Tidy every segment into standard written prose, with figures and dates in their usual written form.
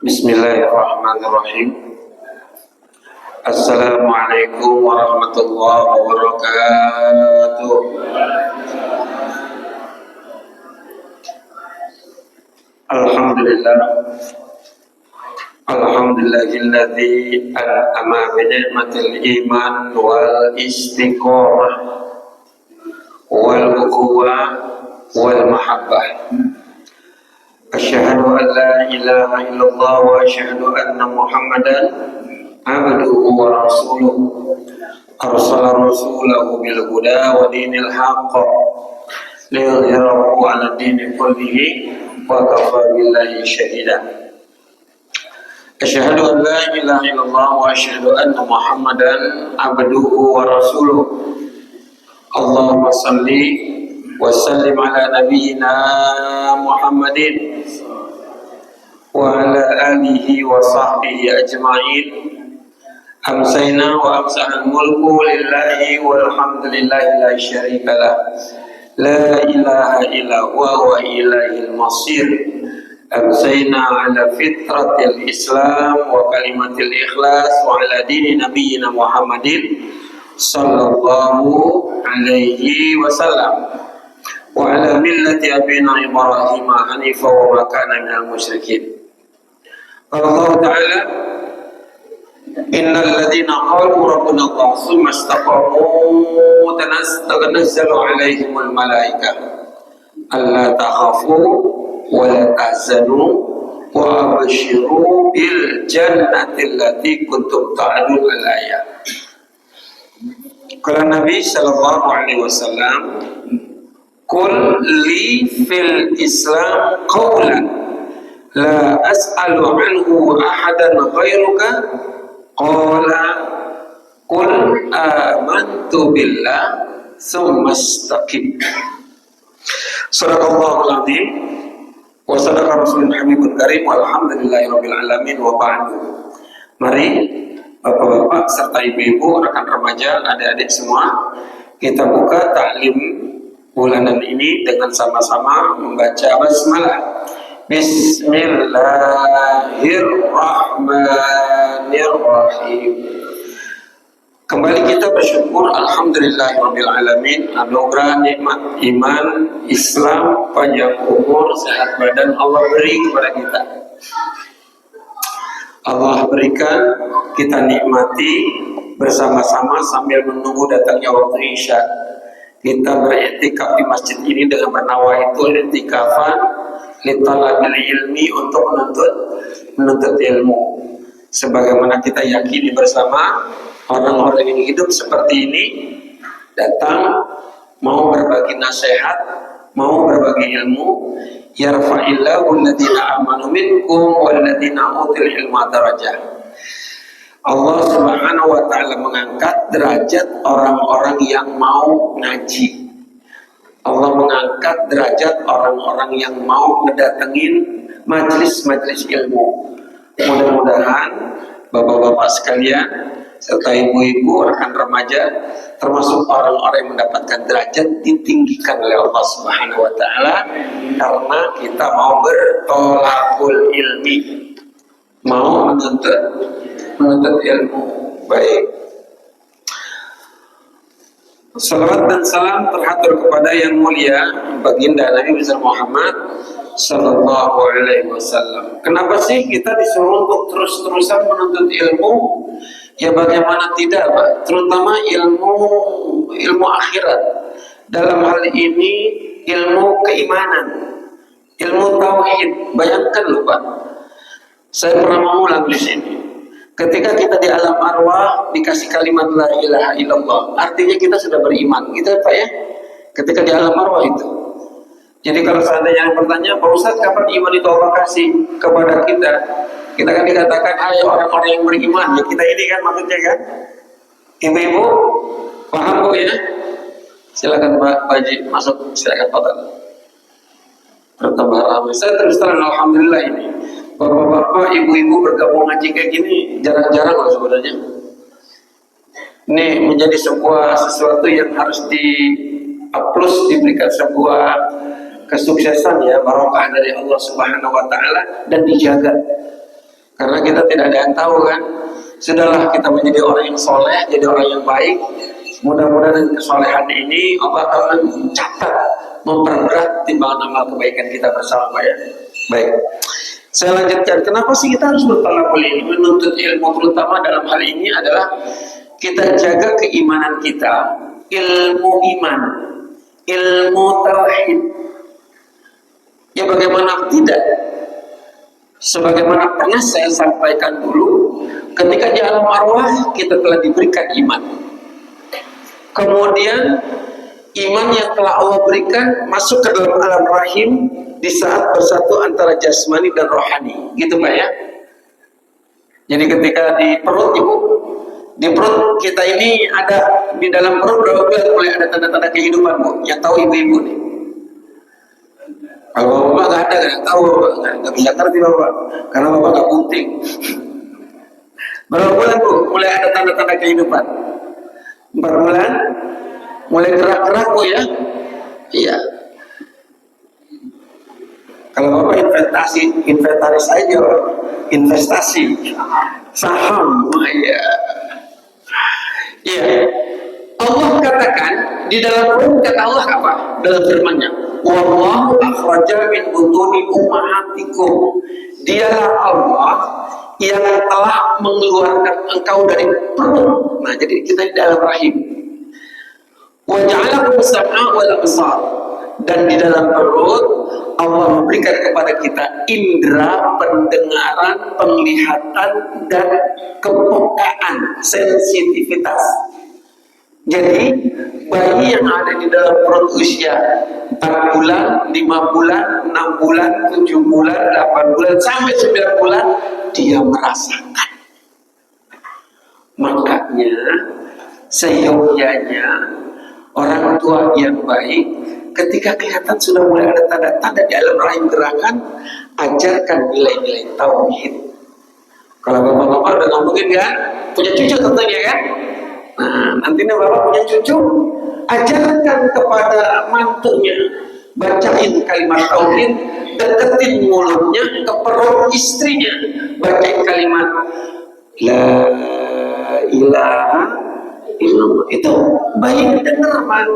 Bismillahirrahmanirrahim. Assalamualaikum warahmatullahi wabarakatuh. Alhamdulillah. Alhamdulillahilladzi an'ama bi ni'matil iman wal istiqamah wal ukhuwah wal mahabbah. Asyhadu an la ilaha illallah wa asyhadu anna Muhammadan abduhu wa rasuluhu. Arsala rasulahu bil huda wa dinil haqq liyudhhirahu 'ala dini kullihi wa kafa billahi shahida. Asyhadu an la ilaha illallah wa asyhadu anna Muhammadan abduhu wa rasuluhu. Allahumma salli wa sallim ala nabiyyina Muhammadin wa ala alihi wa sahbihi ajma'in. Amsayna wa amsahal mulku lillahi walhamdulillahi la syarika lah. La ilaha illa huwa wa ilaihil masir. Amsayna ala fitratil islam wa kalimatil ikhlas wa ala dini nabiyyina Muhammadin sallallahu alaihi wasallam wa ala millati abina Ibrahim hanifa wa ma kana minal musyrikin. Allah Ta'ala, innal ladzina qalu rabbuna Allah tsumma istaqamu tanazzalu alaihimul malaikah alla takhafu wa la tahzanu wa abshiru bil jannati allati kuntum ta'dun al-ayat. Kata Nabi sallallahu alaihi wasallam, qul li fil islam qawlan la as'alu anhu ahadan ghairuka qala qul amantu billah thumma istaqim. Sadaqallahul azim wa sadaqa rasulul habibul karim walhamdulillahirabbil alamin wa ba'du. Mari bapak-bapak serta ibu-ibu, rekan remaja, adik-adik semua, kita buka taklim bulanan ini dengan sama-sama membaca basmalah. Bismillahirrahmanirrahim. Kembali kita bersyukur alhamdulillahirabbil alamin, anugerah nikmat iman, Islam, panjang umur, sehat badan Allah beri kepada kita. Allah berikan, kita nikmati bersama-sama sambil menunggu datangnya waktu Isya. Kita beriktikaf di masjid ini dengan bernawaitul iktikafan litalabil ilmi, untuk menuntut ilmu. Sebagaimana kita yakini bersama, orang-orang yang hidup seperti ini datang mau berbagi nasihat, mau berbagi ilmu. Yarfa'illahu alladhina amanu minkum walladhina utul ilma darajah. Allah Subhanahu wa ta'ala mengangkat derajat orang-orang yang mau ngaji. Allah mengangkat derajat orang-orang yang mau mendatengin majelis-majelis ilmu. Mudah-mudahan bapak-bapak sekalian serta ibu-ibu, rekan remaja, termasuk orang-orang yang mendapatkan derajat ditinggikan oleh Allah Subhanahu wa ta'ala karena kita mau bertolakul ilmi, mau menuntut ilmu. Baik, salawat dan salam terhatur kepada yang mulia baginda Nabi besar Muhammad sallallahu alaihi wasallam. Kenapa sih kita disuruh untuk terus-terusan menuntut ilmu? Ya bagaimana tidak, Pak? Terutama ilmu akhirat. Dalam hal ini ilmu keimanan, ilmu tauhid. Bayangkan loh, Pak. Saya pernah mengulang di sini. Ketika kita di alam arwah dikasih kalimat la ilaha illallah, artinya kita sudah beriman, gitu Pak ya. Ketika di alam arwah itu. Jadi kalau seandainya yang bertanya, Pak Ustadz, kapan iman itu Allah kasih kepada kita? Kita kan dikatakan, ayo orang-orang yang beriman, ya kita ini kan maksudnya kan. Ibu-ibu, paham Bu ya? Silakan Pak Haji masuk, silakan Pak. Bertambah ramai. Saya terus terang alhamdulillah ini. Bapak-bapak, ibu-ibu bergabung ngaji kayak gini jarang-jarang loh sebenarnya. Ini menjadi sesuatu yang harus diberikan sebuah kesuksesan ya, barokah dari Allah Subhanahu wa taala dan dijaga. Karena kita tidak ada yang tahu kan. Sudahlah kita menjadi orang yang soleh, jadi orang yang baik. Mudah-mudahan kesolehan ini Allah akan mencatat, memperberat timbangan amal kebaikan kita bersama, Pak ya. Baik. Saya lanjutkan. Kenapa sih kita harus bertalabul ilmi, menuntut ilmu, terutama dalam hal ini adalah kita jaga keimanan kita, ilmu iman, ilmu tauhid. Ya bagaimana tidak? Sebagaimana pernah saya sampaikan dulu, ketika di alam arwah kita telah diberikan iman. Kemudian iman yang telah Allah berikan masuk ke dalam alam rahim di saat bersatu antara jasmani dan rohani, gitu Pak ya. Jadi ketika di perut ibu, di perut kita ini ada, di dalam perut berapa bulan mulai ada tanda-tanda kehidupan Bu, yang tahu ibu-ibu nih. Kalau bapak nggak ada, nggak tahu, nggak bisa ngerti bapak, karena bapak nggak penting. Berapa bulan Bu mulai ada tanda-tanda kehidupan? 4 bulan, mulai gerak-gerak Bu ya. Iya. Kalau bapak inventaris aja, investasi, saham, ya. Iya. Allah katakan di dalam Quran, kata Allah apa? Dalam firman-Nya, "Wallahu akhraja min butuni ummahatikum." Dialah Allah yang telah mengeluarkan engkau dari perut. Nah, jadi kita di dalam rahim. Wa ja'alakum sam'a wal absar. Dan di dalam perut Allah memberikan kepada kita indera pendengaran, penglihatan, dan kepekaan, sensitivitas. Jadi bayi yang ada di dalam perut usia 4 bulan, 5 bulan, 6 bulan, 7 bulan, 8 bulan, sampai 9 bulan, dia merasakan. Makanya seyogyanya orang tua yang baik, ketika kelihatan sudah mulai ada tanda-tanda di alam rahim gerakan, ajarkan nilai-nilai tauhid. Kalau bapak-bapak udah ngomongin kan, punya cucu tentunya kan. Nah, nantinya bapak punya cucu, ajarkan kepada mantunya, bacain kalimat tauhid, deketin mulutnya ke perut istrinya, bacain kalimat la ilaha illallah. Itu bayi dengar Pak.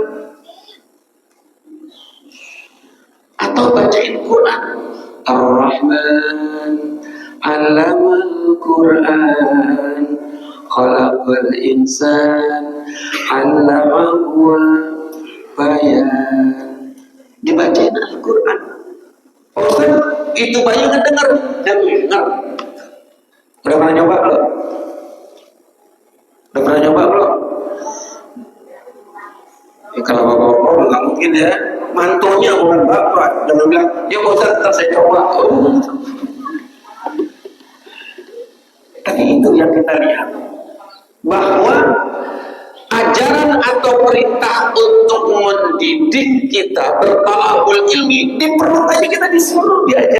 Atau bacain Quran, Ar-Rahman 'allamal Quran, khalaqal insan 'allamahul bayan. Dibacain Al-Quran. Oh, itu bayi ngedenger, dan dengar. Udah pernah nyoba belum? Udah pernah nyoba belum? Ya, kalau bapak-bapak nggak mungkin ya. Mantunya bukan bapak, jangan bilang, ya Ustaz, ntar saya coba. Tapi itu yang kita lihat, bahwa ajaran atau perintah untuk mendidik kita bertalabul ilmi, di perut aja kita disuruh diajar.